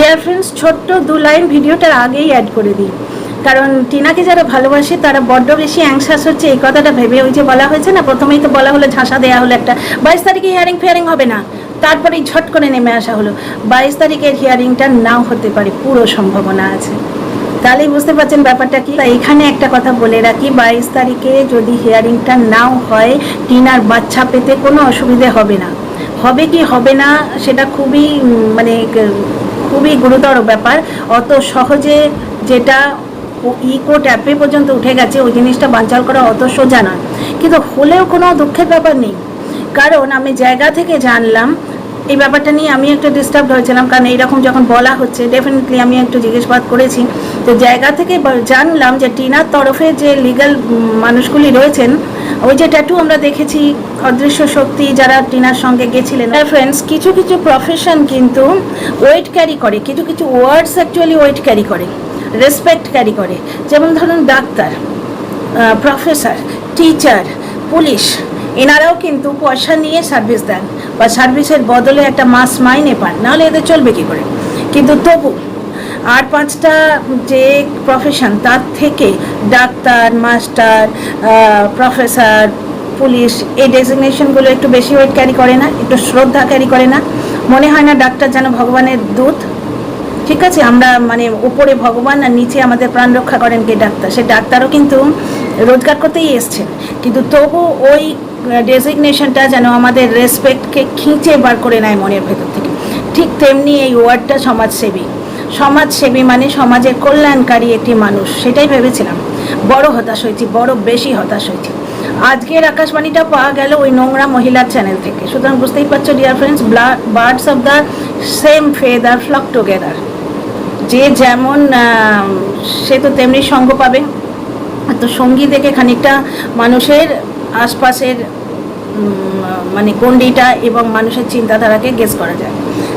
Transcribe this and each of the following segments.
Dear friends, ছোট্ট 2 line ভিডিওটার আগেই অ্যাড করে দিই, কারণ টিনাকে যারা ভালোবাসে তারা বড্ড বেশি অ্যাংশাস হচ্ছে এই কথাটা ভেবে। ওই যে বলা হয়েছে না, প্রথমেই তো বলা হলো, ঝাঁসা দেওয়া হলো একটা 22 তারিখে হিয়ারিং হবে না, তারপরেই ঝট করে নেমে আসা হলো 22 তারিখের হিয়ারিংটা নাও হতে পারে, পুরো সম্ভাবনা আছে। তাহলেই বুঝতে পারছেন ব্যাপারটা কি। তাই এখানে একটা কথা বলে রাখি, 22 তারিখে যদি হিয়ারিংটা নাও হয়, টিনার বাচ্চা পেতে কোনো অসুবিধে হবে না। হবে কি হবে না সেটা খুবই গুরুতর ব্যাপার। অত সহজে যেটা কোর্ট অ্যাপে পর্যন্ত উঠে গেছে ওই জিনিসটা বানচাল করা অত সোজা না, কিন্তু হলেও কোনো দুঃখের ব্যাপার নেই। কারণ আমি জায়গা থেকে জানলাম এই ব্যাপারটা নিয়ে, আমি একটু ডিস্টার্ব হয়েছিলাম, কারণ এইরকম যখন বলা হচ্ছে ডেফিনেটলি আমি একটু জিজ্ঞাসাবাদ করেছি। তো জায়গা থেকে জানলাম যে টিনার তরফে যে লিগ্যাল মানুষগুলি রয়েছেন, ওই যে ট্যাটু আমরা দেখেছি অদৃশ্য শক্তি যারা টিনার সঙ্গে গেছিলেন, ফ্রেন্ডস, কিছু কিছু প্রফেশন কিন্তু ওয়েট ক্যারি করে, কিছু কিছু ওয়ার্ডস অ্যাকচুয়ালি ওয়েট ক্যারি করে, রেসপেক্ট ক্যারি করে। যেমন ধরুন ডাক্তার, প্রফেসর, টিচার, পুলিশ, এনারাও কিন্তু পয়সা নিয়ে সার্ভিস দেন বা সার্ভিসের বদলে একটা মাস মাইনে পান, নাহলে এদের চলবে কী করে। কিন্তু তবু আর 5টা যে প্রফেশন, তার থেকে ডাক্তার, মাস্টার, প্রফেসর, পুলিশ, এই ডেজিগনেশনগুলো একটু বেশি ওয়েট ক্যারি করে না, একটু শ্রদ্ধা ক্যারি করে না? মনে হয় না ডাক্তার যেন ভগবানের দূত? ঠিক আছে, আমরা উপরে ভগবান আর নিচে আমাদের প্রাণ রক্ষা করেন কে? ডাক্তার। সে ডাক্তারও কিন্তু রোজগার করতেই এসছেন, কিন্তু তবু ওই ডেজিগনেশনটা যেন আমাদের রেসপেক্টকে খিঁচে বার করে নেয় মনের ভেতর থেকে। ঠিক তেমনি এই ওয়ার্ডটা সমাজসেবী। সমাজসেবী মানে সমাজের কল্যাণকারী একটি মানুষ, সেটাই ভেবেছিলাম। বড় হতাশ হয়েছি, বড় বেশি হতাশ হয়েছি। আজকের আকাশবাণীটা পাওয়া গেল ওই নোংরা মহিলার চ্যানেল থেকে। সুতরাং বুঝতেই পারছো dear friends, birds of the same feather flock together. যে যেমন সে তো তেমনি সঙ্গ পাবে। তো সঙ্গী দেখে খানিকটা মানুষের আশপাশের গণ্ডিটা এবং মানুষের চিন্তাধারাকে গেস করা যায়।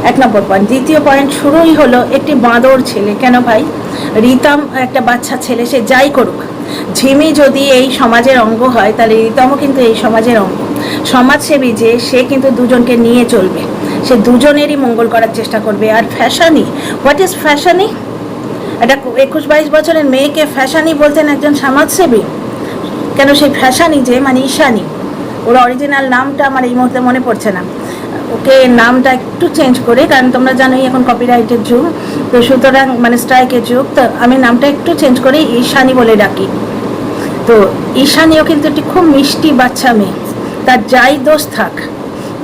1 নম্বর পয়েন্ট। দ্বিতীয় পয়েন্ট, শুরুই হলো একটি বাঁদর ছেলে। কেন ভাই? রিতম একটা বাচ্চা ছেলে, সে যাই করুক, ঝিমি যদি এই সমাজের অঙ্গ হয় তাহলে রিতমও কিন্তু এই সমাজের অঙ্গ। সমাজসেবী যে, সে কিন্তু দুজনকে নিয়ে চলবে, সে দুজনেরই মঙ্গল করার চেষ্টা করবে। আর ফ্যাশানি, হোয়াট ইজ ফ্যাশানি? একটা 21-22 বছরের মেয়েকে ফ্যাশানি বলতেন একজন সমাজসেবী? কেন সেই ফ্যাশানি যে ঈশানী, ওর অরিজিনাল নামটা আমার এই মুহূর্তে মনে পড়ছে না, ওকে নামটা একটু চেঞ্জ করে, কারণ তোমরা জানোই এখন কপিরাইটের যুগ, তো সুতরাং স্ট্রাইকের যুগ, তো আমি নামটা একটু চেঞ্জ করে ঈশানী বলে ডাকি। তো ঈশানীও কিন্তু একটি খুব মিষ্টি বাচ্চা মেয়ে। তার যাই দোষ থাক,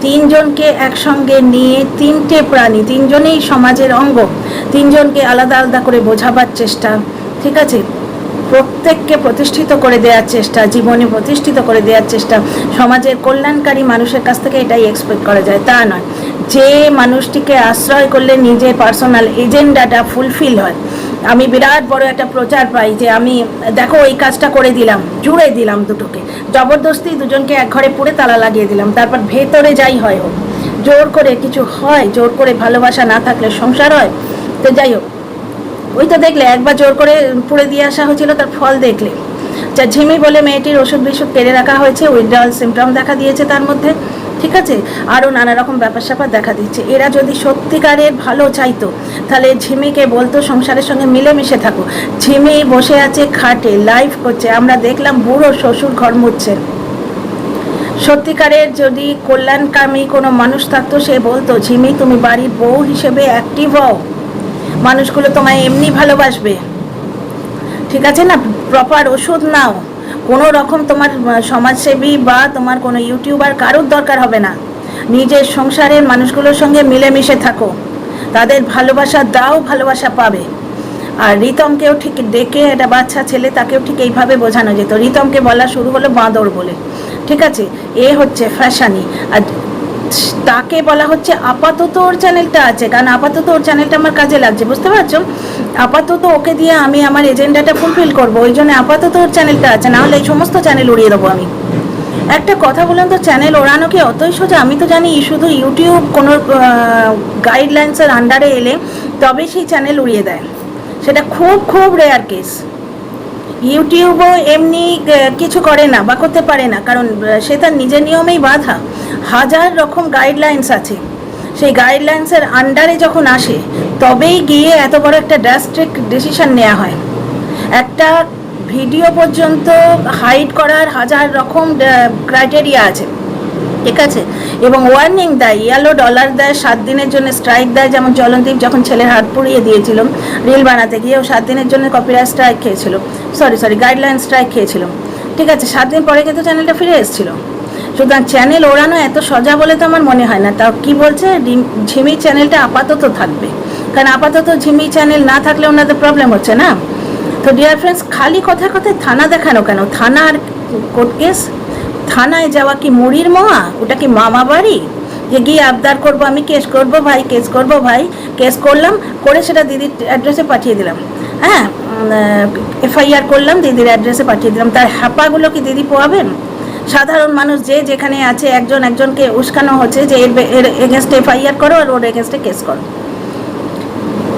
3 জনকে একসঙ্গে নিয়ে, 3টে প্রাণী, 3 জনেই সমাজের অঙ্গ, 3 জনকে আলাদা আলাদা করে বোঝাবার চেষ্টা, ঠিক আছে, প্রত্যেককে প্রতিষ্ঠিত করে দেওয়ার চেষ্টা, জীবনে প্রতিষ্ঠিত করে দেওয়ার চেষ্টা। সমাজের কল্যাণকারী মানুষের কাছ থেকে এটাই এক্সপেক্ট করা যায়, তা নয় যে মানুষটিকে আশ্রয় করলে নিজের পার্সোনাল এজেন্ডাটা ফুলফিল হয়। আমি বিরাট বড় একটা প্রচার পাই যে আমি দেখো এই কাজটা করে দিলাম, জুড়ে দিলাম দুটোকে, জবরদস্তি দুজনকে এক ঘরে পুরে তালা লাগিয়ে দিলাম, তারপর ভেতরে যাই হয় হোক, জোর করে কিছু হয়, জোর করে ভালোবাসা না থাকলে সংসার হয়। তো যাই হোক, ওই তো দেখলে একবার জোর করে পুড়ে দিয়ে আসা হয়েছিল, তার ফল দেখলে। যা ঝিমি বলে মেয়েটির ওষুধ বিষুধ কেড়ে রাখা হয়েছে, উইথড্রয়াল সিমটম দেখা দিয়েছে তার মধ্যে, ঠিক আছে, আরও নানা রকম ব্যাপার স্যাপার দেখা দিচ্ছে। এরা যদি সত্যিকারের ভালো চাইতো তাহলে ঝিমিকে বলতো সংসারের সঙ্গে মিলেমিশে থাকো। ঝিমি বসে আছে খাটে, লাইভ করছে, আমরা দেখলাম বুড়ো শ্বশুর ঘর মুছছেন। সত্যিকারের যদি কল্যাণকামী কোনো মানুষ থাকতো, সে বলতো ঝিমি তুমি বাড়ির বউ হিসেবে অ্যাক্টিভ হও, মানুষগুলো তোমায় এমনি ভালোবাসবে, ঠিক আছে না? প্রপার ওষুধ নাও, কোনো রকম তোমার সমাজসেবী বা তোমার কোনো ইউটিউবার কারোর দরকার হবে না। নিজের সংসারের মানুষগুলোর সঙ্গে মিলেমিশে থাকো, তাদের ভালোবাসা দাও, ভালোবাসা পাবে। আর রিতমকেও ঠিক ডেকে, একটা বাচ্চা ছেলে, তাকেও ঠিক এইভাবে বোঝানো যেত। রিতমকে বলা শুরু হলো বাঁদর বলে, ঠিক আছে, এ হচ্ছে ফ্যাশানি। আর তাকে বলা হচ্ছে আপাতত ওর চ্যানেলটা আছে, কারণ আপাতত ওর চ্যানেলটা আমার কাজে লাগছে, বুঝতে পারছো? আপাতত ওকে দিয়ে আমি আমার এজেন্ডাটা ফুলফিল করবো, ওই জন্য আপাতত ওর চ্যানেলটা আছে, নাহলে এই সমস্ত চ্যানেল উড়িয়ে দেবো আমি। একটা কথা বললাম তো, চ্যানেল ওড়ানো কি অতই সোজা? আমি তো জানি শুধু ইউটিউব কোনো গাইডলাইন্সের আন্ডারে এলে তবে সেই চ্যানেল উড়িয়ে দেয়, সেটা খুব খুব রেয়ার কেস। ইউটিউবও এমনি কিছু করে না বা করতে পারে না, কারণ সে তার নিজের নিয়মেই বাঁধা, হাজার রকম গাইডলাইন্স আছে। সেই গাইডলাইন্সের আন্ডারে যখন আসে তবেই গিয়ে এত বড় একটা ড্রাস্টিক ডিসিশন নেওয়া হয়। একটা ভিডিও পর্যন্ত হাইড করার হাজার রকম ক্রাইটেরিয়া আছে, ঠিক আছে, এবং ওয়ার্নিং দেয়, ইয়েলো ডলার দেয়, 7 দিনের জন্য স্ট্রাইক দেয়। যেমন চলনদীপ যখন ছেলের হাত পুড়িয়ে দিয়েছিল রিল বানাতে গিয়ে, ও 7 দিনের জন্য কপিরাইট স্ট্রাইক খেয়েছিল, সরি গাইডলাইন স্ট্রাইক খেয়েছিল, ঠিক আছে। 7 দিন পরে কিন্তু চ্যানেলটা ফিরে এসেছিল। সুতরাং চ্যানেল ওড়ানো এত সোজা বলে তো আমার মনে হয় না। তাও কি বলছে, ঝিমি চ্যানেলটা আপাতত থাকবে, কারণ আপাতত ঝিমি চ্যানেল না থাকলে ওনাদের প্রবলেম হচ্ছে না। তো ডিয়ার ফ্রেন্ডস, খালি কথায় কথায় থানা দেখানো কেন? থানা আর কোর্ট কেস, থানায় যাওয়া কি মুড়ির মোয়া? ওটা কি মামা বাড়ি যে গিয়ে আবদার করবো আমি কেস করবো ভাই, কেস করবো ভাই, কেস করলাম, করে সেটা দিদির অ্যাড্রেসে পাঠিয়ে দিলাম, হ্যাঁ, এফআইআর করলাম, দিদির অ্যাড্রেসে পাঠিয়ে দিলাম। তার হ্যাপাগুলো কি দিদি পোয়াবেন? সাধারণ মানুষ যে যেখানে আছে একজনকে উস্কানো হচ্ছে যে এর এগেনস্টে এফআইআর করো আর ওর এগেনস্টে কেস করো।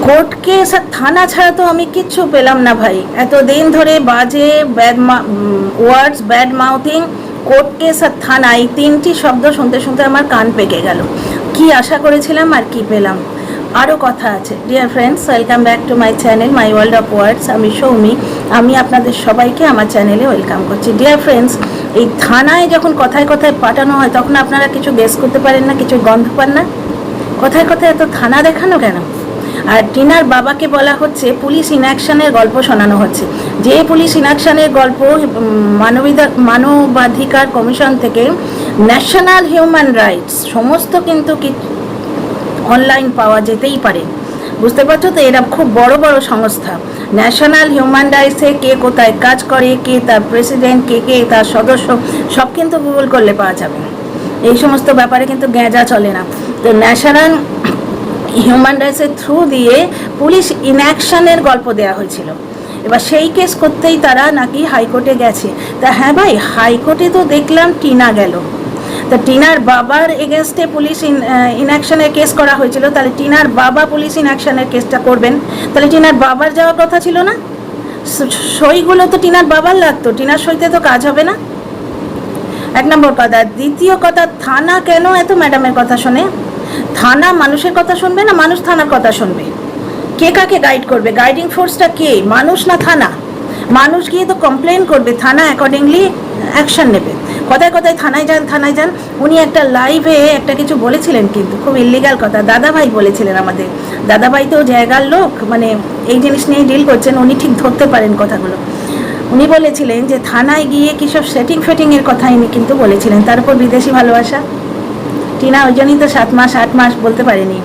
কোর্ট কেস আর থানা ছাড়া তো আমি কিচ্ছু পেলাম না ভাই। এতদিন ধরে বাজে ওয়ার্ডস, ব্যাড মাউথিং, কোর্ট কেস আর থানা, এই 3টি শব্দ শুনতে শুনতে আমার কান পেকে গেল। কি আশা করেছিলাম আর কি পেলাম? আরও কথা আছে। Dear friends, welcome back to my channel my world of words. আমি সৌমি, আমি আপনাদের সবাইকে আমার চ্যানেলে ওয়েলকাম করছি। ডিয়ার ফ্রেন্ডস, এই থানায় যখন কথায় কথায় পাঠানো হয় তখন আপনারা কিছু গেস করতে পারেন না, কিছু গন্ধ পান না? কথায় কথায় এত থানা দেখানো কেন? আর টিনার বাবাকে বলা হচ্ছে পুলিশ ইনঅ্যাকশনের গল্প শোনানো হচ্ছে। যে পুলিশ ইনঅ্যাকশনের গল্প মানবাধিকার কমিশন থেকে ন্যাশনাল হিউম্যান রাইটস সমস্ত কিন্তু অনলাইন পাওয়া যেতেই পারে। বুঝতে পারছো তো? এরা খুব বড় বড় সংস্থা। ন্যাশনাল হিউম্যান রাইটসে কে কোথায় কাজ করে, কে তার প্রেসিডেন্ট, কে তার সদস্য, সব কিন্তু গুগল করলে পাওয়া যাবে। এই সমস্ত ব্যাপারে কিন্তু গ্যাঁজা চলে না। তো ন্যাশনাল হিউম্যান রাইটসের থ্রু দিয়ে পুলিশ ইনঅ্যাকশনের গল্প দেওয়া হয়েছিল। এবার সেই কেস করতেই তারা নাকি হাইকোর্টে গেছে। তা হ্যাঁ ভাই, হাইকোর্টে তো দেখলাম টিনা গেল। তা টিনার বাবার এগেনস্টে পুলিশ ইনঅ্যাকশনের কেস করা হয়েছিল, তাহলে টিনার বাবা পুলিশ ইনঅ্যাকশনের কেসটা করবেন, তাহলে টিনার বাবার যাওয়ার কথা ছিল না? সইগুলো তো টিনার বাবার লাগতো, টিনার সইতে তো কাজ হবে না। 1 নম্বর কথা। দ্বিতীয় কথা, থানা কেন এত ম্যাডামের কথা শোনে? থানা মানুষের কথা শুনবে না মানুষ থানার কথা শুনবে? কে কাকে গাইড করবে? গাইডিং ফোর্সটা কে, মানুষ না থানা? মানুষ গিয়ে তো কমপ্লেন করবে, থানা অ্যাকর্ডিংলি অ্যাকশন নেবে। কথায় কথায় থানায় যান। উনি একটা লাইভে একটা কিছু বলেছিলেন, কিন্তু খুব ইলিগাল কথা। দাদাভাই বলেছিলেন, আমাদের দাদাভাই তো জায়গার লোক, মানে এই জিনিস নিয়ে ডিল করছেন, উনি ঠিক ধরতে পারেন কথাগুলো। উনি বলেছিলেন যে থানায় গিয়ে কী সব সেটিংয়ের কথা ইনি কিন্তু বলেছিলেন। তার উপর বিদেশি ভালোবাসা। টিনা ওই জন্যই তো 7 মাস 8 মাস বলতে পারেনি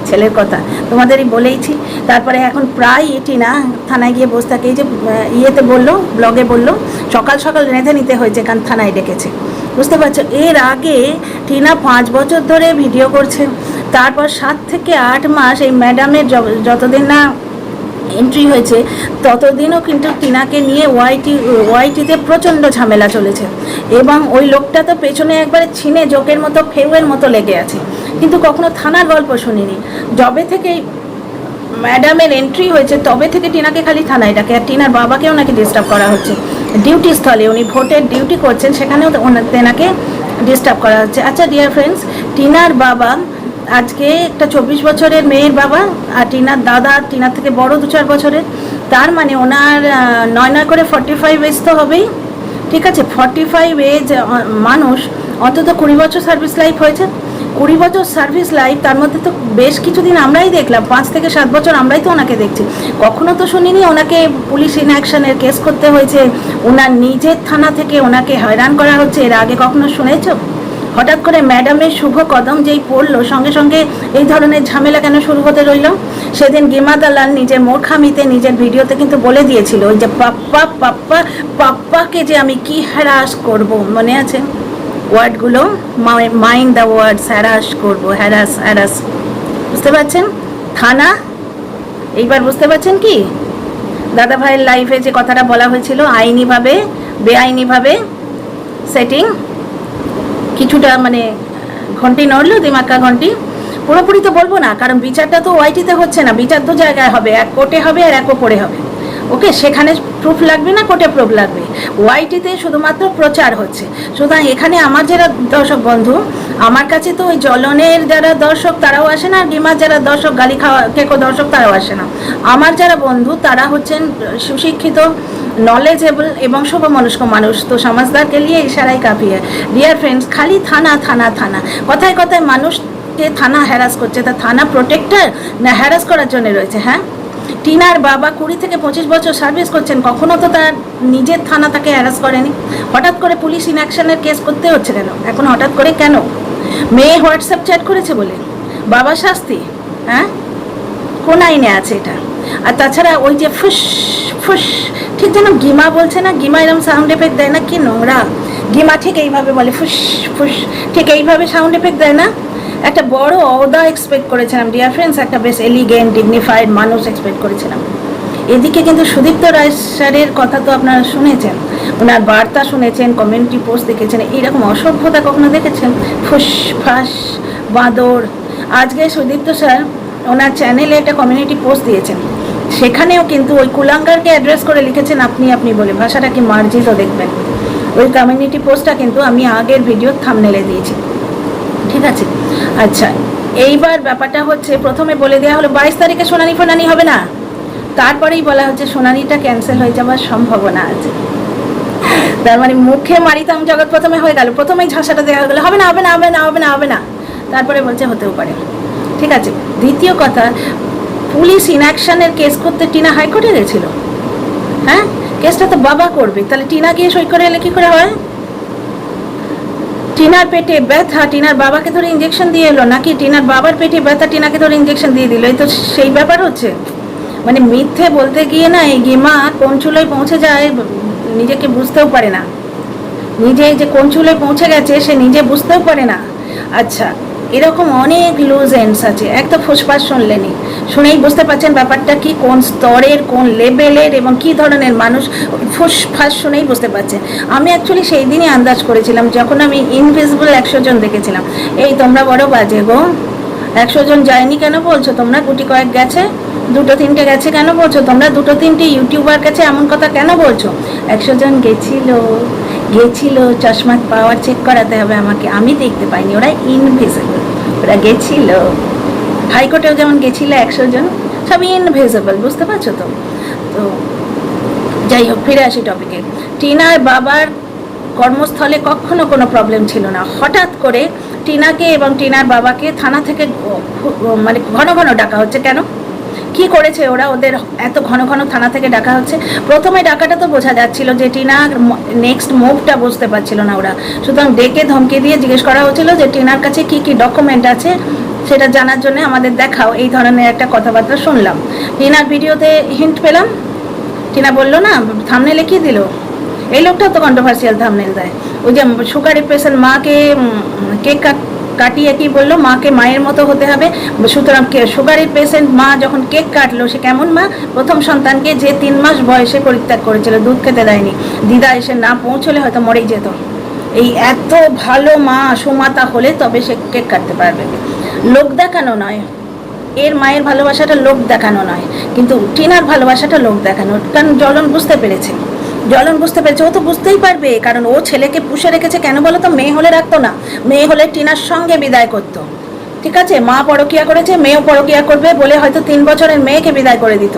ছেলের কথা, তোমাদেরই বলেইছি। তারপরে এখন প্রায় টিনা থানায় গিয়ে বসে থাকে। এই যে ইয়েতে বললো, ব্লগে বললো, সকাল সকাল রেঁধে নিতে হয়েছে কারণ থানায় ডেকেছে। বুঝতে পারছো? এর আগে টিনা 5 বছর ধরে ভিডিও করছে, তারপর 7 থেকে 8 মাস এই ম্যাডামের যতদিন না এন্ট্রি হয়েছে ততদিনও কিন্তু টিনাকে নিয়ে ওয়াইটিতে প্রচণ্ড ঝামেলা চলেছে। এবং ওই লোকটা তো পেছনে একবারে ছিনে জোকের মতো, ফেউয়ের মতো লেগে আছে, কিন্তু কখনো থানার গল্প শুনিনি। যবে থেকে ম্যাডামের এন্ট্রি হয়েছে তবে থেকে টিনাকে খালি থানায় ডাকে। আর টিনার বাবাকেও নাকি ডিস্টার্ব করা হচ্ছে ডিউটি স্থলে, উনি ভোটের ডিউটি করছেন, সেখানেও তেনাকে ডিস্টার্ব করা হচ্ছে। আচ্ছা ডিয়ার ফ্রেন্ডস, টিনার বাবা আজকে একটা 24 বছরের মেয়ের বাবা, আর টিনার দাদা টিনার থেকে বড় 2-4 বছরের। তার মানে ওনার 9 করে 45 এজ তো হবেই, ঠিক আছে। 45 এজ মানুষ, অন্তত 20 বছর সার্ভিস লাইফ হয়েছে। 20 বছর সার্ভিস লাইফ, তার মধ্যে তো বেশ কিছুদিন আমরাই দেখলাম, 5 থেকে 7 বছর আমরাই তো ওনাকে দেখছি। কখনো তো শুনিনি ওনাকে পুলিশ ইনঅ্যাকশনের কেস করতে হয়েছে, ওনার নিজের থানা থেকে ওনাকে হয়রান করা হচ্ছে। এর আগে কখনো শুনেছ? হঠাৎ করে ম্যাডামের শুভ কদম যেই পড়লো, সঙ্গে সঙ্গে এই ধরনের ঝামেলা কেন শুরু হতে রইল? সেদিন গিমা দালাল নিজের মূর্খামিতে নিজের ভিডিওতে কিন্তু বলে দিয়েছিল, ওই যে পাপ্পাকে যে আমি কি হ্যারাস করব, মনে আছে ওয়ার্ডগুলো? মাইন্ড দ্য ওয়ার্ডস, হ্যারাস করবো, হ্যারাস। বুঝতে পারছেন? থানা এইবার বুঝতে পারছেন কি? দাদা ভাইয়ের লাইফে যে কথাটা বলা হয়েছিল, আইনিভাবে বেআইনিভাবে সেটিং, কিছুটা মানে ঘন্টি নড়লো, দিমাক্কা ঘন্টি। পুরোপুরি তো বলবো না, কারণ বিচারটা তো ওয়াইটিতে হচ্ছে না, বিচার তো জায়গায় হবে, এক কোর্টে হবে আর এক ওপরে হবে। ওকে, সেখানে প্রুফ লাগবে না, কোর্টে প্রুফ লাগবে, ওয়াইটিতে শুধুমাত্র প্রচার হচ্ছে। সুতরাং এখানে আমার যারা দর্শক বন্ধু, আমার কাছে তো ওই জ্বলনের যারা দর্শক তারাও আসে না, আর ডিমার যারা দর্শক, গালি খাওয়া কেকো দর্শক তারাও আসে না। আমার যারা বন্ধু তারা হচ্ছেন সুশিক্ষিত, নলেজেবল এবং শুভমনস্ক মানুষ। তো সমাজদারকে নিয়ে ইশারাই কাঁপিয়ে, ডিয়ার ফ্রেন্ডস, খালি থানা থানা থানা, কথায় কথায় মানুষকে থানা হ্যারাস করছে। তা থানা প্রোটেক্টর না হ্যারাস করার জন্য রয়েছে? হ্যাঁ, টিনার বাবা 20 থেকে 25 বছর সার্ভিস করছেন, কখনো তো তার নিজের থানা তাকে হ্যারাস করেনি। হঠাৎ করে পুলিশ ইনঅ্যাকশনের কেস করতে হচ্ছে কেন এখন? হঠাৎ করে কেন? মেয়ে হোয়াটসঅ্যাপ চ্যাট করেছে বলে বাবা শাস্তি? হ্যাঁ, কোন আইনে আছে এটা? আর তাছাড়া ওই যে ফুস ফুস, ঠিক যেন গিমা বলছে না, গিমা এরকম সাউন্ড এফেক্ট দেয় না, কি নোংরা। গিমা ঠিক এইভাবে বলে, ফুস ফুস, ঠিক এইভাবে সাউন্ড এফেক্ট দেয় না? একটা বড় অদা এক্সপেক্ট করেছিলাম ডিয়ার ফ্রেন্ডস, একটা বেশ এলিগেন্ট ডিগনিফাইড মানুষ এক্সপেক্ট করেছিলাম। এদিকে কিন্তু সুদীপ্ত রায় স্যারের কথা তো আপনারা শুনেছেন, ওনার বার্তা শুনেছেন, কমিউনিটি পোস্ট দেখেছেন, এইরকম অসভ্যতা কখনো দেখেছেন? ফুস ফাস বাঁদর। আজকে সুদীপ্ত স্যার ওনার চ্যানেলে একটা কমিউনিটি পোস্ট দিয়েছেন, সেখানেও কিন্তু ওই কুলাঙ্গারকে অ্যাড্রেস করে লিখেছেন আপনি আপনি বলে, ভাষাটা কি মার্জিত দেখবেন। ওই কমিউনিটি পোস্টটা কিন্তু আমি আগের ভিডিওর থাম্বনেলে দিয়েছি, ঠিক আছে? আচ্ছা, এইবার ব্যাপারটা হচ্ছে, প্রথমে বলে দেওয়া হলো 22 তারিখে শুনানি ফোনানি হবে না, তারপরেই বলা হচ্ছে শুনানিটা ক্যান্সেল হয়ে যাওয়ার সম্ভাবনা আছে। তার মানে মুখে মারিতাম জগৎ প্রথমে হয়ে গেল, প্রথমেই ঝাঁসাটা দেওয়া গেলো হবে না হবে না হবে না হবে না হবে না, তারপরে বলছে হতেও পারে। ঠিক আছে, দ্বিতীয় কথা, পুলিশ ইনঅ্যাকশনের কেস করতে টিনা হাইকোর্টে গেছিল। হ্যাঁ, কেসটা তো বাবা করবে, তাহলে টিনা গিয়ে সই করে এলে কি করে হয়? টিনার পেটে ব্যথা, টিনার বাবাকে ধরে ইঞ্জেকশন দিয়ে এলো, নাকি টিনার বাবার পেটে ব্যথা টিনাকে ধরে ইঞ্জেকশন দিয়ে দিল? এই তো সেই ব্যাপার হচ্ছে। মানে মিথ্যে বলতে গিয়ে না এই গিমা কোন চুলোয় পৌঁছে যায় নিজেকে বুঝতেও পারে না, নিজে যে কোন চুলোয় পৌঁছে গেছে সে নিজে বুঝতেও পারে না। আচ্ছা, এরকম অনেক লুজ এন্ডস আছে। এক তো ফুসফাস শুনলেনি, শুনেই বুঝতে পারছেন ব্যাপারটা কি, কোন স্তরের, কোন লেভেলের এবং কি ধরনের মানুষ। ফুসফাস শুনেই বুঝতে পারছেন। আমি অ্যাকচুয়ালি সেই দিনই আন্দাজ করেছিলাম যখন আমি ইনভিজিবল 100 জন দেখেছিলাম। এই তোমরা বড় বাজে গো, 100 জন যায়নি কেন বলছো তোমরা? গুটি কয়েক গেছে, 2-3টে গেছে কেন বলছো তোমরা? 2-3টে ইউটিউবার গেছে এমন কথা কেন বলছো? 100 জন গেছিল, চশমা পাওয়ার চেক করাতে হবে আমাকে, আমি দেখতে পাইনি, ওরা ইনভিজিবল, ওরা গেছিল। হাইকোর্টেও যেমন গেছিল 100 জন, সব ইনভিজিবল, বুঝতে পারছো তো? তো যাই হোক, ফিরে আসি টপিকে। টিনার বাবার কর্মস্থলে কখনো কোনো প্রবলেম ছিল না, হঠাৎ করে টিনাকে এবং টিনার বাবাকে থানা থেকে মানে ঘন ঘন ডাকা হচ্ছে কেন? কি করেছে ওরা, ওদের এত ঘন ঘন থানা থেকে ডাকা হচ্ছে? প্রথমে ডাকাটা তো বোঝা যাচ্ছিল যে টিনার নেক্সট মুভটা বুঝতে পারছিল না ওরা, সুতরাং ডেকে ধমকে দিয়ে জিজ্ঞেস করা হচ্ছিল যে টিনার কাছে কি কি ডকুমেন্ট আছে সেটা জানার জন্য আমাদের দেখাও, এই ধরনের একটা কথাবার্তা শুনলাম। টিনার ভিডিওতে হিন্ট পেলাম, টিনা বললো না থাম্বনেলে কি দিল, এই লোকটাও তো কন্ট্রোভার্সিয়াল থাম্বনেল দেয়। ওই যে সুগারের পেশেন্ট মাকে কেক কাটিয়ে কি বললো, মাকে মায়ের মতো হতে হবে, সুতরাং সুগারের পেশেন্ট মা যখন কেক কাটলো সে কেমন মা? প্রথম সন্তানকে যে 3 মাস বয়সে পরিত্যাগ করেছিল, দুধ খেতে দেয়নি, দিদা এসে না পৌঁছলে হয়তো মরেই যেত। এই এত ভালো মা সুমাতা হলে তবে সে কেক কাটতে পারবে। লোক দেখানো নয়, এর মায়ের ভালোবাসাটা লোক দেখানো নয়, কিন্তু টিনার ভালোবাসাটা লোক দেখানো। কারণ জ্বলন বুঝতে পেরেছে, ও তো বুঝতেই পারবে, কারণ ও ছেলেকে পুষে রেখেছে। কেন বলো তো? মেয়ে হলে রাখতো না, মেয়ে হলে টিনার সঙ্গে বিদায় করতো। ঠিক আছে, মা পরকিয়া করেছে, মেয়েও পরকিয়া করবে বলে হয়তো 3 বছরের মেয়েকে বিদায় করে দিত,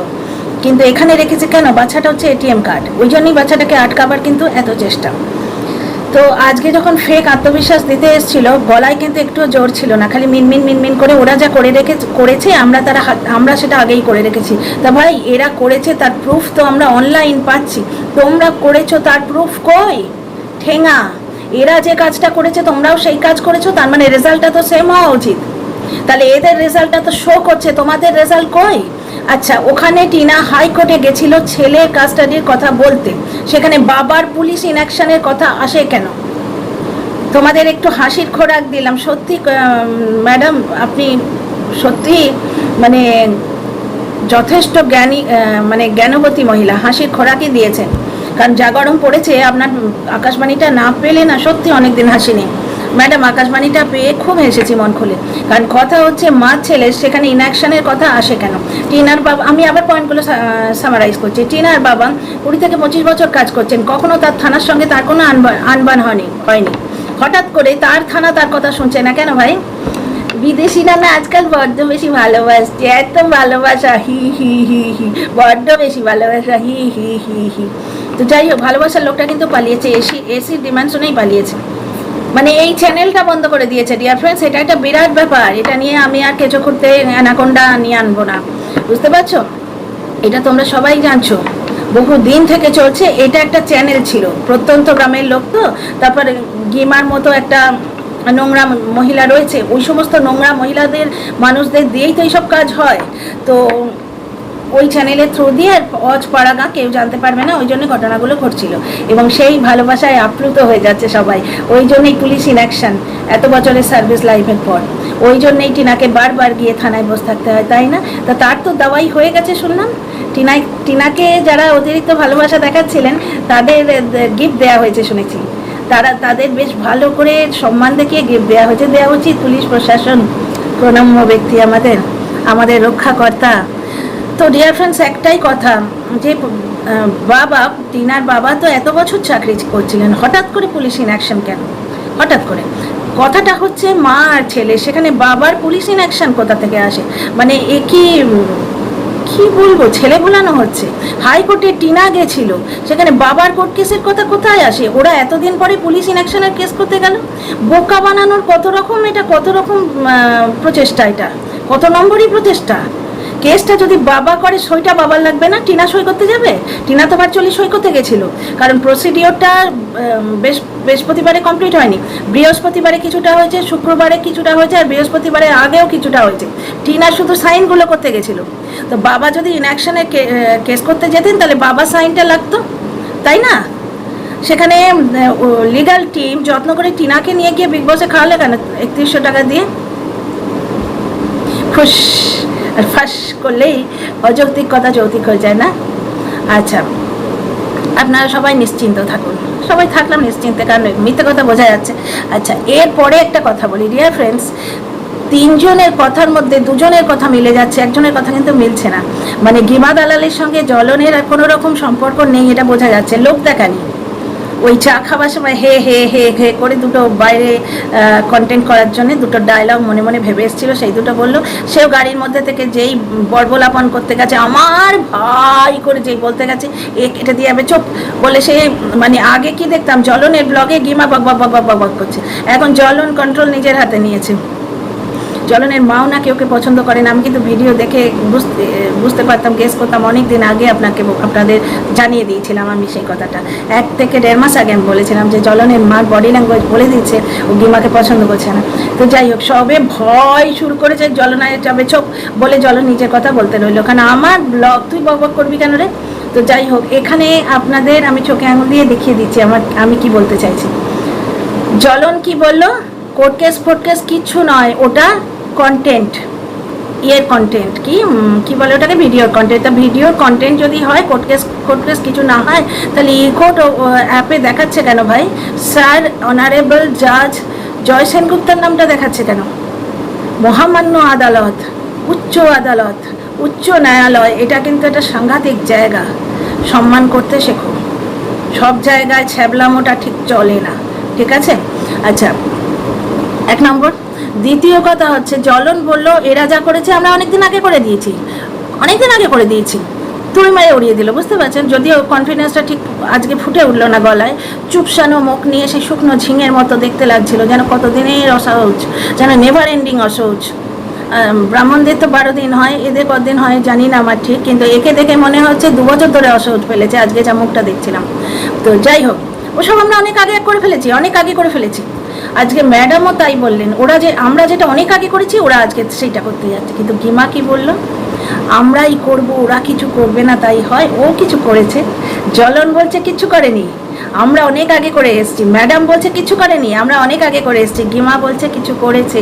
কিন্তু এখানে রেখেছে কেন? বাচ্চাটা হচ্ছে এটিএম কার্ড, ওই জন্যই বাচ্চাটাকে আটকাবার কিন্তু এত চেষ্টা। তো আজকে যখন ফেক আত্মবিশ্বাস দিতে এসেছিল, গলায় কিন্তু একটু জোর ছিল না, খালি মিনমিন মিনমিন করে ওরা যা করেছে আমরা সেটা আগেই করে রেখেছি। তা ভাই, এরা করেছে তার প্রুফ তো আমরা অনলাইন পাচ্ছি, তোমরা করেছো তার প্রুফ কই? ঠেঙা। এরা যে কাজটা করেছে তোমরাও সেই কাজ করেছো, তার মানে রেজাল্টটা তো সেম হওয়া উচিত। তাহলে এদের রেজাল্টটা তো শো করছে, তোমাদের রেজাল্ট কই? আচ্ছা, ওখানে টিনা হাইকোর্টে গেছিল ছেলের কাস্টাডির কথা বলতে, সেখানে বাবার পুলিশ ইনঅ্যাকশনের কথা আসে কেন? তোমাদের একটু হাসির খোরাক দিলাম। সত্যি ম্যাডাম, আপনি সত্যি মানে যথেষ্ট জ্ঞানী, মানে জ্ঞানবতী মহিলা, হাসির খোরাকই দিয়েছেন। কারণ যা গরম পড়েছে, আপনার আকাশবাণীটা না পেলে না সত্যি অনেকদিন হাসিনি। ম্যাডাম আকাশবাণীটা পেয়ে খুব হেসেছি মন খুলে, কারণ কথা হচ্ছে মা ছেলে, সেখানে ইনঅ্যাকশনের কথা আসে কেন? টিনার বাবা, আমি আবার পয়েন্টগুলো সামারাইজ করছি। টিনার বাবা 20 থেকে 25 বছর কাজ করছেন, কখনো তার থানার সঙ্গে তার কোনো আনবান হয়নি। হঠাৎ করে তার থানা তার কথা শুনছে না কেন ভাই? বিদেশিরা না আজকাল বড্ড বেশি ভালোবাসছে, এত ভালোবাসা, হি হি হি হি, বড্ড বেশি ভালোবাসা, হি হি হি হি। তো যাই হোক, ভালোবাসার লোকটা কিন্তু পালিয়েছে, এসির ডিমান্ড শুনেই পালিয়েছে, মানে এই চ্যানেলটা বন্ধ করে দিয়েছে। ডিয়ার ফ্রেন্ডস, এটা একটা বিরাট ব্যাপার, এটা নিয়ে আমি আর কেঁচো করতে অ্যানাকোন্ডা নিয়ে আনবো না, বুঝতে পারছো? এটা তোমরা সবাই জানছো, বহু দিন থেকে চলছে। এটা একটা চ্যানেল ছিল, প্রত্যন্ত গ্রামের লোক তো, তারপরে গিমার মতো একটা নোংরা মহিলা রয়েছে, ওই সমস্ত নোংরা মহিলাদের মানুষদের দিয়েই তো এইসব কাজ হয়। তো ওই চ্যানেলের থ্রু দিয়ে অজ পাড়াগা কেউ জানতে পারবে না, ওই জন্য ঘটনাগুলো ঘটছিল, এবং সেই ভালোবাসায় আপ্লুত হয়ে যাচ্ছে সবাই। ওই জন্যই পুলিশ ইনঅ্যাকশন এত বছরের সার্ভিস লাইফের পর, ওই জন্যই টিনাকে বারবার গিয়ে থানায় বসে থাকতে হয়, তাই না? তা তার তো দাওয়াই হয়ে গেছে শুনলাম। টিনাকে যারা অতিরিক্ত ভালোবাসা দেখাচ্ছিলেন তাদের গিফট দেওয়া হয়েছে শুনেছি, তাদের বেশ ভালো করে সম্মান দেখিয়ে গিফট দেওয়া উচিত। পুলিশ প্রশাসন প্রণম্য ব্যক্তি, আমাদের রক্ষাকর্তা। তো ডিয়ার ফ্রেন্ডস, একটাই কথা, যে বাবা, টিনার বাবা তো এত বছর চাকরি করছিলেন, হঠাৎ করে পুলিশ ইনঅ্যাকশন কেন? হঠাৎ করে কথাটা হচ্ছে মা আর ছেলে, সেখানে বাবার পুলিশ ইনঅ্যাকশন কোথা থেকে আসে? মানে এ কি বলবো, ছেলে ভোলানো হচ্ছে। হাইকোর্টে টিনা গেছিল, সেখানে বাবার কোর্ট কেসের কথা কোথায় আসে? ওরা এতদিন পরে পুলিশ ইনঅ্যাকশনের কেস করতে গেল। বোকা বানানোর কত রকম প্রচেষ্টা, এটা কত নম্বরই প্রচেষ্টা। কেসটা যদি বাবা করে, সইটা বাবার লাগবে না, টিনা সই করতে যাবে? টিনা তো ভার্চুয়ালি সই করতে গেছিল, কারণ প্রসিডিওরটা বৃহস্পতিবারে কমপ্লিট হয়নি। বৃহস্পতিবারে কিছুটা হয়েছে, শুক্রবারে কিছুটা হয়েছে, আর বৃহস্পতিবারে আগেও কিছুটা হয়েছে। টিনা শুধু সাইনগুলো করতে গেছিল। তো বাবা যদি ইনঅ্যাকশনে কেস করতে যেতেন, তাহলে বাবা সাইনটা লাগতো, তাই না? সেখানে লিগাল টিম যত্ন করে টিনাকে নিয়ে গিয়ে বিগ বসে খাওয়ালে কেন 3100 টাকা দিয়ে? খুশ আর ফাঁস করলেই অযৌক্তিক কথা যৌক্তিক হয়ে যায় না? আচ্ছা, আপনারা সবাই নিশ্চিন্ত থাকুন, সবাই থাকলাম নিশ্চিন্তে, কারণ মিথ্যে কথা বোঝা যাচ্ছে। আচ্ছা, এরপরে একটা কথা বলি ডিয়ার ফ্রেন্ডস, 3 জনের কথার মধ্যে 2 জনের কথা মিলে যাচ্ছে, একজনের কথা কিন্তু মিলছে না। মানে গিমা দালালের সঙ্গে জ্বলনের আর কোনো রকম সম্পর্ক নেই, এটা বোঝা যাচ্ছে। লোক দেখানি, ওই চা খাবার সময় হে হে হে হে করে দুটো বাইরে কন্টেন্ট করার জন্য 2টো ডায়লগ মনে মনে ভেবে এসেছিল, সেই 2টো বললো। সেও গাড়ির মধ্যে থেকে যেই বর্বলাপন করতে গেছে, আমার ভাই করে যেই বলতে গেছে, এটা দিয়ে যাবে চোপ বলে, সে মানে আগে কি দেখতাম জ্বলনের ব্লগে গিমা বক বক বক বক বক করছে, এখন জ্বলন কন্ট্রোল নিজের হাতে নিয়েছে। জ্বলনের মাও না কেউকে পছন্দ করে না, আমি কিন্তু ভিডিও দেখে বুঝতে পারতাম, গেস করতাম, অনেক দিন আগে আপনাদের জানিয়ে দিয়েছিলাম আমি সেই কথাটা। 1 থেকে 1.5 মাস আগে আমি বলেছিলাম যে জ্বলনের মার বডি ল্যাঙ্গুয়েজ বলে দিচ্ছে ও গিমাকে পছন্দ করছে না। তো যাই হোক, সবে ভয় শুরু করেছে, জ্বলনায় যাবে চোখ বলে জ্বলন নিজের কথা বলতে রইল, কারণ আমার ব্লগ তুই বক বক করবি কেন রে? তো যাই হোক, এখানে আপনাদের আমি চোখে আঙুল দিয়ে দেখিয়ে দিচ্ছি আমি কি বলতে চাইছি। জ্বলন কি বললো, কোর্ট কেস কিচ্ছু নয়, ওটা কন্টেন্ট, কন্টেন্ট কি বলে ওটাকে, ভিডিওর কন্টেন্ট। তা ভিডিওর কন্টেন্ট যদি হয়, কোর্ট কেস কিছু না হয়, তাহলে কোর্ট অ্যাপে দেখাচ্ছে কেন ভাই? স্যার অনারেবল জাজ জয় সেনগুপ্তার নামটা দেখাচ্ছে কেন? মহামান্য আদালত, উচ্চ ন্যায়ালয়, এটা কিন্তু একটা সাংঘাতিক জায়গা, সম্মান করতে শেখো। সব জায়গায় ছ্যাবলামোটা ঠিক চলে না, ঠিক আছে? আচ্ছা, 1 নম্বর। দ্বিতীয় কথা হচ্ছে, জ্বলন বললো এরা যা করেছে আমরা অনেকদিন আগে করে দিয়েছি, তুই মারে উড়িয়ে দিল, বুঝতে পারছেন? যদিও কনফিডেন্সটা ঠিক আজকে ফুটে উঠলো না গলায়, চুপসানো মুখ নিয়ে সে শুকনো ঝিঙের মতো দেখতে লাগছিল, যেন কতদিনের অসহজ, যেন নেভার এন্ডিং অসহজ। ব্রাহ্মণদের তো 12 দিন হয়, এদের কতদিন হয় জানি না আমার ঠিক, কিন্তু একে দেখে মনে হচ্ছে 2 বছর ধরে অসহজ ফেলেছে আজকে যা মুখটা দেখছিলাম। তো যাই হোক, ওসব আমরা অনেক আগে করে ফেলেছি। আজকে ম্যাডামও তাই বললেন, আমরা যেটা অনেক আগে করেছি, ওরা আজকে সেইটা করতে যাচ্ছে। কিন্তু গিমা কি বললো, আমরাই করব, ওরা কিছু করবে না, তাই হয়। ও কিছু করেছে, জ্বলন বলছে কিছু করেনি, আমরা অনেক আগে করে এসেছি। ম্যাডাম বলছে কিছু করেনি, আমরা অনেক আগে করে এসেছি। গিমা বলছে কিছু করেছে,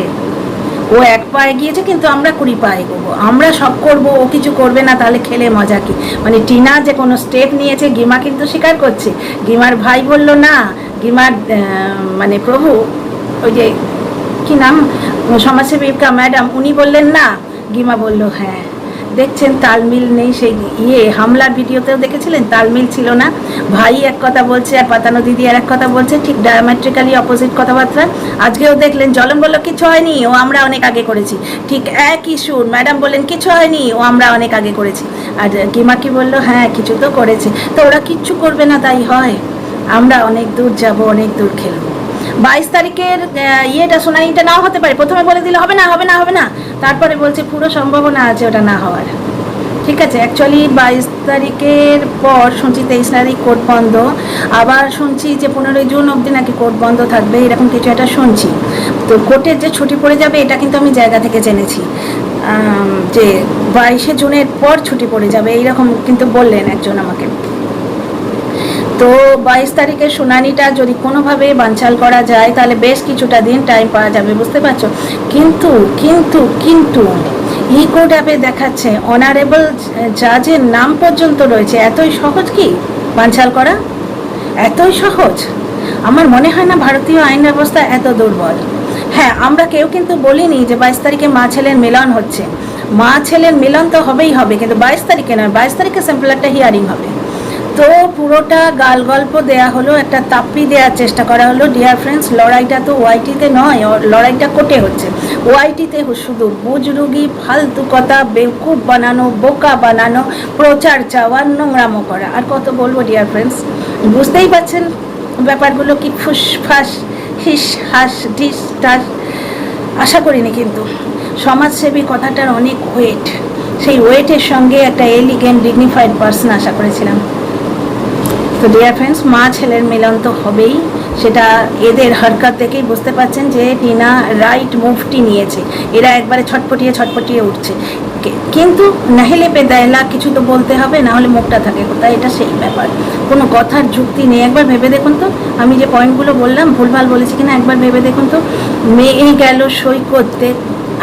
ও 1 পা এগিয়েছে, কিন্তু আমরা 20 পা এগোবো, আমরা সব করব, ও কিছু করবে না, তাহলে খেলে মজা কি? মানে টিনা যে কোনো স্টেপ নিয়েছে, গিমা কিন্তু স্বীকার করছে। গিমার ভাই বলল না, গিমার মানে প্রভু ওই যে কি নাম সমাজসেবিকা ম্যাডাম, উনি বললেন না, গিমা বলল হ্যাঁ। দেখছেন তালমিল নেই, সেই হামলার ভিডিওতেও দেখেছিলেন তালমিল ছিল না, ভাই এক কথা বলছে আর পাতানো দিদি আর এক কথা বলছে, ঠিক ডায়ামেট্রিক্যালি অপোজিট কথাবার্তা। আজকেও দেখলেন জলম বলল কিছু হয়নি, ও আমরা অনেক আগে করেছি, ঠিক একই সুর। ম্যাডাম বললেন কিছু হয়নি, ও আমরা অনেক আগে করেছি। আর গিমা কি বললো, হ্যাঁ কিছু তো করেছে। তো ওরা কিচ্ছু করবে না তাই হয়? আমরা অনেক দূর যাব, অনেক দূর খেলবো। 22 তারিখের ইয়েটা শুনানিটা নাও হতে পারে, প্রথমে বলে দিলে হবে না হবে না হবে না, তারপরে বলছে পুরো সম্ভাবনা আছে ওটা না হওয়ার। ঠিক আছে, অ্যাকচুয়ালি 22 তারিখের পর শুনছি 23 তারিখ কোর্ট বন্ধ, আবার শুনছি যে 15 জুন অবধি নাকি কোর্ট বন্ধ থাকবে, এরকম কিছু একটা শুনছি। তো কোর্টের যে ছুটি পড়ে যাবে এটা কিন্তু আমি জায়গা থেকে জেনেছি, যে 22শে জুনের পর ছুটি পড়ে যাবে এইরকম কিন্তু বললেন একজন আমাকে। তো 22 তারিখের শুনানিটা যদি কোনোভাবে বানচাল করা যায় তাহলে বেশ কিছুটা দিন টাইম পাওয়া যাবে, বুঝতে পারছো? কিন্তু কিন্তু কিন্তু ই কোর্ট অ্যাপে দেখাচ্ছে অনারেবল জাজের নাম পর্যন্ত রয়েছে। এতই সহজ কি বানচাল করা? এতই সহজ? আমার মনে হয় না ভারতীয় আইন ব্যবস্থা এত দুর্বল। হ্যাঁ, আমরা কেউ কিন্তু বলিনি যে 22 তারিখে মা ছেলের মিলন হচ্ছে। মা ছেলের মিলন তো হবেই হবে, কিন্তু 22 তারিখে নয়, 22 তারিখে সিম্পল একটা হিয়ারিং হবে। তো পুরোটা গাল গল্প দেয়া হলো, একটা তাপ্পি দেওয়ার চেষ্টা করা হলো। ডিয়ার ফ্রেন্ডস, লড়াইটা তো ওয়াইটিতে নয়, লড়াইটা কোর্টে হচ্ছে। ওয়াইটিতে শুধু বুজরুগি, ফালতু কথা, বেকুব বানানো, বোকা বানানো, প্রচার চাওয়া, নোংরামো করা, আর কত বলবো ডিয়ার ফ্রেন্ডস? বুঝতেই পারছেন ব্যাপারগুলো কি ফুসফাস, হিস হাস ঢিস টাস। আশা করিনি কিন্তু সমাজসেবী কথাটার অনেক ওয়েট, সেই ওয়েটের সঙ্গে একটা এলিগেন্ট ডিগনিফাইড পার্সন আশা করেছিলাম। তো ডিয়ার ফ্রেন্ডস, মা ছেলের মিলন তো হবেই, সেটা এদের হরকত থেকেই বুঝতে পারছেন যে টিনা রাইট মুভটি নিয়েছে। এরা একবারে ছটপটিয়ে উঠছে, কিন্তু নাহলে বেদায়লা কিছু তো বলতে হবে, না হলে মুখটা থাকে কোথায়, এটা সেই ব্যাপার। কোনো কথার যুক্তি নেই। একবার ভেবে দেখুন তো, আমি যে পয়েন্টগুলো বললাম ভুলভাল বলেছি কিনা একবার ভেবে দেখুন তো। মেয়ে গেল সই করতে,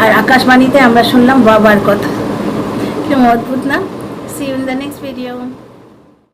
আর আকাশবাণীতে আমরা শুনলাম বাবার কথা। কেমন অদ্ভুত না? See you in the next video.